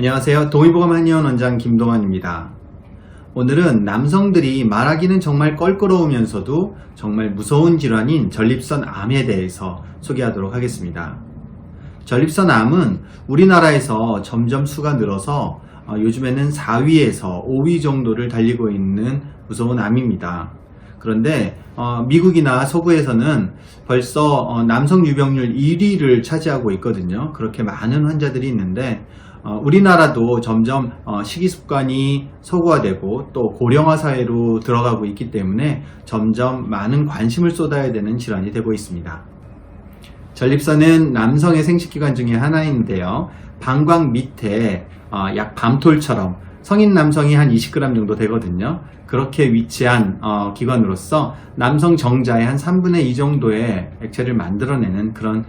안녕하세요. 동의보감 한의원 원장 김동환입니다. 오늘은 남성들이 말하기는 정말 껄끄러우면서도 정말 무서운 질환인 전립선 암에 대해서 소개하도록 하겠습니다. 전립선 암은 우리나라에서 점점 수가 늘어서 요즘에는 4위에서 5위 정도를 달리고 있는 무서운 암입니다. 그런데 미국이나 서구에서는 벌써 남성 유병률 1위를 차지하고 있거든요. 그렇게 많은 환자들이 있는데 우리나라도 점점 식이습관이 서구화되고 또 고령화 사회로 들어가고 있기 때문에 점점 많은 관심을 쏟아야 되는 질환이 되고 있습니다. 전립선은 남성의 생식기관 중에 하나인데요. 방광 밑에 약 밤톨처럼 성인 남성이 한 20g 정도 되거든요. 그렇게 위치한 기관으로서 남성 정자의 한 3분의 2 정도의 액체를 만들어내는 그런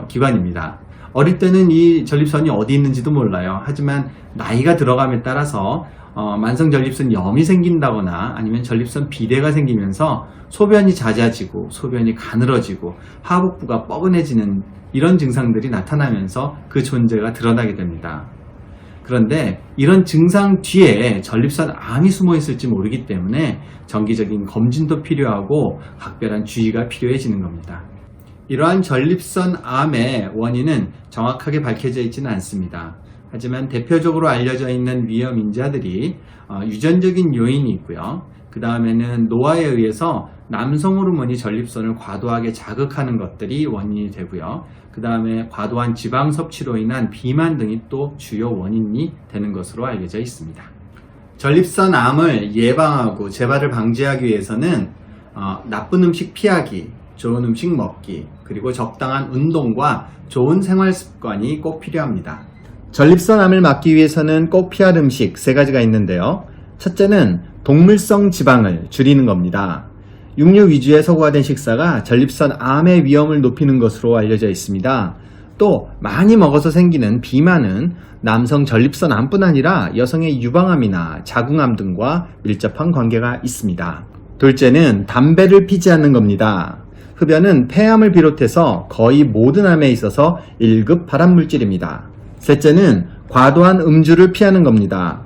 기관입니다. 어릴 때는 이 전립선이 어디 있는지도 몰라요. 하지만 나이가 들어감에 따라서 만성 전립선염이 생긴다거나 아니면 전립선 비대가 생기면서 소변이 잦아지고 소변이 가늘어지고 하복부가 뻐근해지는 이런 증상들이 나타나면서 그 존재가 드러나게 됩니다. 그런데 이런 증상 뒤에 전립선 암이 숨어 있을지 모르기 때문에 정기적인 검진도 필요하고 각별한 주의가 필요해지는 겁니다. 이러한 전립선 암의 원인은 정확하게 밝혀져 있지는 않습니다. 하지만 대표적으로 알려져 있는 위험 인자들이 유전적인 요인이 있고요. 그 다음에는 노화에 의해서 남성 호르몬이 전립선을 과도하게 자극하는 것들이 원인이 되고요. 그 다음에 과도한 지방 섭취로 인한 비만 등이 또 주요 원인이 되는 것으로 알려져 있습니다. 전립선 암을 예방하고 재발을 방지하기 위해서는 나쁜 음식 피하기, 좋은 음식 먹기, 그리고 적당한 운동과 좋은 생활 습관이 꼭 필요합니다. 전립선 암을 막기 위해서는 꼭 피할 음식 3가지가 있는데요. 첫째는 동물성 지방을 줄이는 겁니다. 육류 위주의 서구화된 식사가 전립선 암의 위험을 높이는 것으로 알려져 있습니다. 또 많이 먹어서 생기는 비만은 남성 전립선 암뿐 아니라 여성의 유방암이나 자궁암 등과 밀접한 관계가 있습니다. 둘째는 담배를 피지 않는 겁니다. 흡연은 폐암을 비롯해서 거의 모든 암에 있어서 1급 발암물질입니다. 셋째는 과도한 음주를 피하는 겁니다.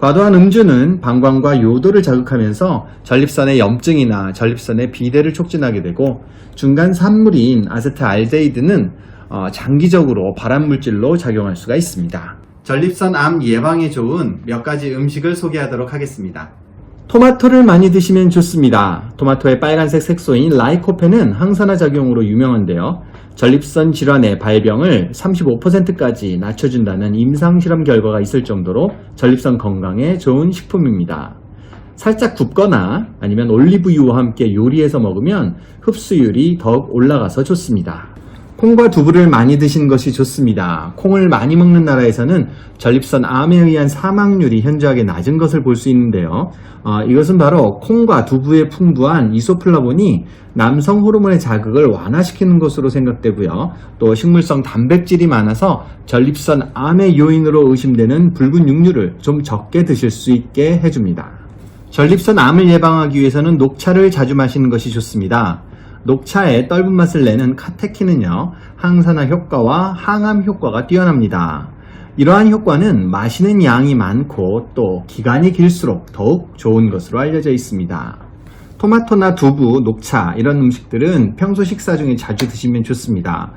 과도한 음주는 방광과 요도를 자극하면서 전립선의 염증이나 전립선의 비대를 촉진하게 되고 중간 산물인 아세트알데히드는 장기적으로 발암물질로 작용할 수가 있습니다. 전립선 암 예방에 좋은 몇 가지 음식을 소개하도록 하겠습니다. 토마토를 많이 드시면 좋습니다. 토마토의 빨간색 색소인 라이코펜은 항산화 작용으로 유명한데요. 전립선 질환의 발병을 35%까지 낮춰준다는 임상실험 결과가 있을 정도로 전립선 건강에 좋은 식품입니다. 살짝 굽거나 아니면 올리브유와 함께 요리해서 먹으면 흡수율이 더욱 올라가서 좋습니다. 콩과 두부를 많이 드시는 것이 좋습니다. 콩을 많이 먹는 나라에서는 전립선 암에 의한 사망률이 현저하게 낮은 것을 볼 수 있는데요. 이것은 바로 콩과 두부에 풍부한 이소플라본이 남성 호르몬의 자극을 완화시키는 것으로 생각되고요. 또 식물성 단백질이 많아서 전립선 암의 요인으로 의심되는 붉은 육류를 좀 적게 드실 수 있게 해줍니다. 전립선 암을 예방하기 위해서는 녹차를 자주 마시는 것이 좋습니다. 녹차의 떫은 맛을 내는 카테킨은요, 항산화 효과와 항암 효과가 뛰어납니다. 이러한 효과는 마시는 양이 많고 또 기간이 길수록 더욱 좋은 것으로 알려져 있습니다. 토마토나 두부, 녹차 이런 음식들은 평소 식사 중에 자주 드시면 좋습니다.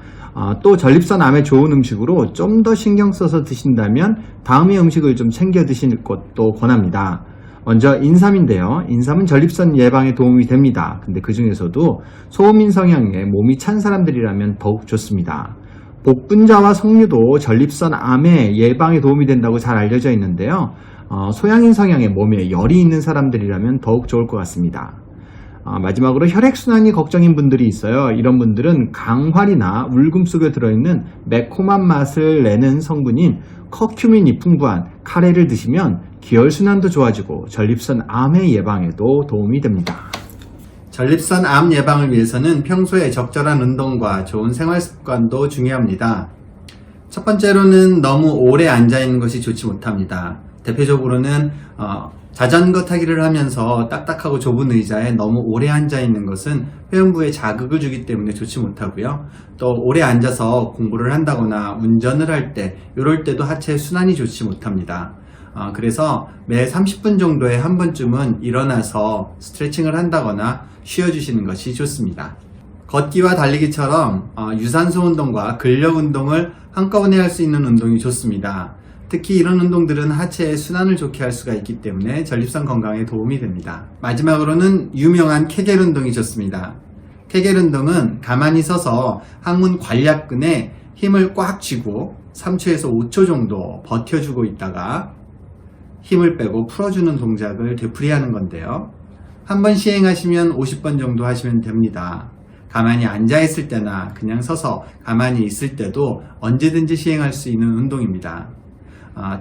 또 전립선 암에 좋은 음식으로 좀 더 신경 써서 드신다면 다음의 음식을 좀 챙겨 드시는 것도 권합니다. 먼저 인삼인데요. 인삼은 전립선 예방에 도움이 됩니다. 근데 그 중에서도 소음인 성향에 몸이 찬 사람들이라면 더욱 좋습니다. 복분자와 석류도 전립선 암의 예방에 도움이 된다고 잘 알려져 있는데요. 소양인 성향의 몸에 열이 있는 사람들이라면 더욱 좋을 것 같습니다. 마지막으로 혈액순환이 걱정인 분들이 있어요. 이런 분들은 강활이나 울금 속에 들어있는 매콤한 맛을 내는 성분인 커큐민이 풍부한 카레를 드시면 기혈순환도 좋아지고 전립선 암의 예방에도 도움이 됩니다. 전립선 암 예방을 위해서는 평소에 적절한 운동과 좋은 생활 습관도 중요합니다. 첫 번째로는 너무 오래 앉아있는 것이 좋지 못합니다. 대표적으로는 자전거 타기를 하면서 딱딱하고 좁은 의자에 너무 오래 앉아 있는 것은 회음부에 자극을 주기 때문에 좋지 못하고요. 또 오래 앉아서 공부를 한다거나 운전을 할 때, 이럴 때도 하체 순환이 좋지 못합니다. 그래서 매 30분 정도에 한 번쯤은 일어나서 스트레칭을 한다거나 쉬어주시는 것이 좋습니다. 걷기와 달리기처럼 유산소 운동과 근력 운동을 한꺼번에 할 수 있는 운동이 좋습니다. 특히 이런 운동들은 하체의 순환을 좋게 할 수가 있기 때문에 전립선 건강에 도움이 됩니다. 마지막으로는 유명한 케겔 운동이 좋습니다. 케겔 운동은 가만히 서서 항문 관략근에 힘을 꽉 쥐고 3초에서 5초 정도 버텨주고 있다가 힘을 빼고 풀어주는 동작을 되풀이하는 건데요. 한번 시행하시면 50번 정도 하시면 됩니다. 가만히 앉아있을 때나 그냥 서서 가만히 있을 때도 언제든지 시행할 수 있는 운동입니다.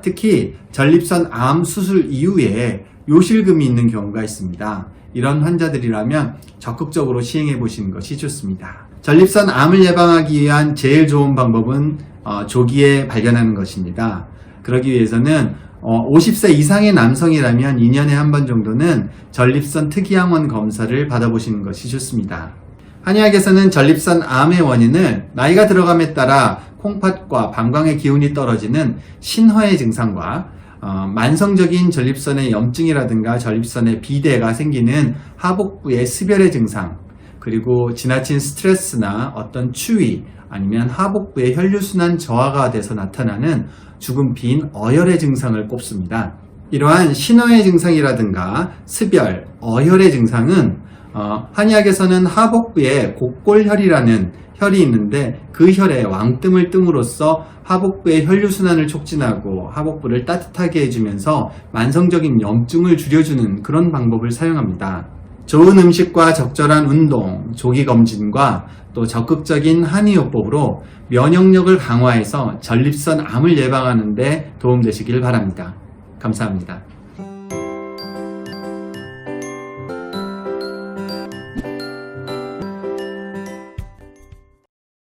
특히 전립선 암 수술 이후에 요실금이 있는 경우가 있습니다. 이런 환자들이라면 적극적으로 시행해 보시는 것이 좋습니다. 전립선 암을 예방하기 위한 제일 좋은 방법은 조기에 발견하는 것입니다. 그러기 위해서는 50세 이상의 남성이라면 2년에 한 번 정도는 전립선 특이항원 검사를 받아보시는 것이 좋습니다. 한의학에서는 전립선 암의 원인을 나이가 들어감에 따라 콩팥과 방광의 기운이 떨어지는 신화의 증상과 만성적인 전립선의 염증이라든가 전립선의 비대가 생기는 하복부의 습열의 증상, 그리고 지나친 스트레스나 어떤 추위 아니면 하복부의 혈류순환 저하가 돼서 나타나는 죽은 빈 어혈의 증상을 꼽습니다. 이러한 신화의 증상이라든가 습열, 어혈의 증상은 한의학에서는 하복부에 곡골혈이라는 혈이 있는데 그 혈에 왕뜸을 뜸으로써 하복부의 혈류순환을 촉진하고 하복부를 따뜻하게 해주면서 만성적인 염증을 줄여주는 그런 방법을 사용합니다. 좋은 음식과 적절한 운동, 조기검진과 또 적극적인 한의요법으로 면역력을 강화해서 전립선 암을 예방하는 데 도움되시길 바랍니다. 감사합니다.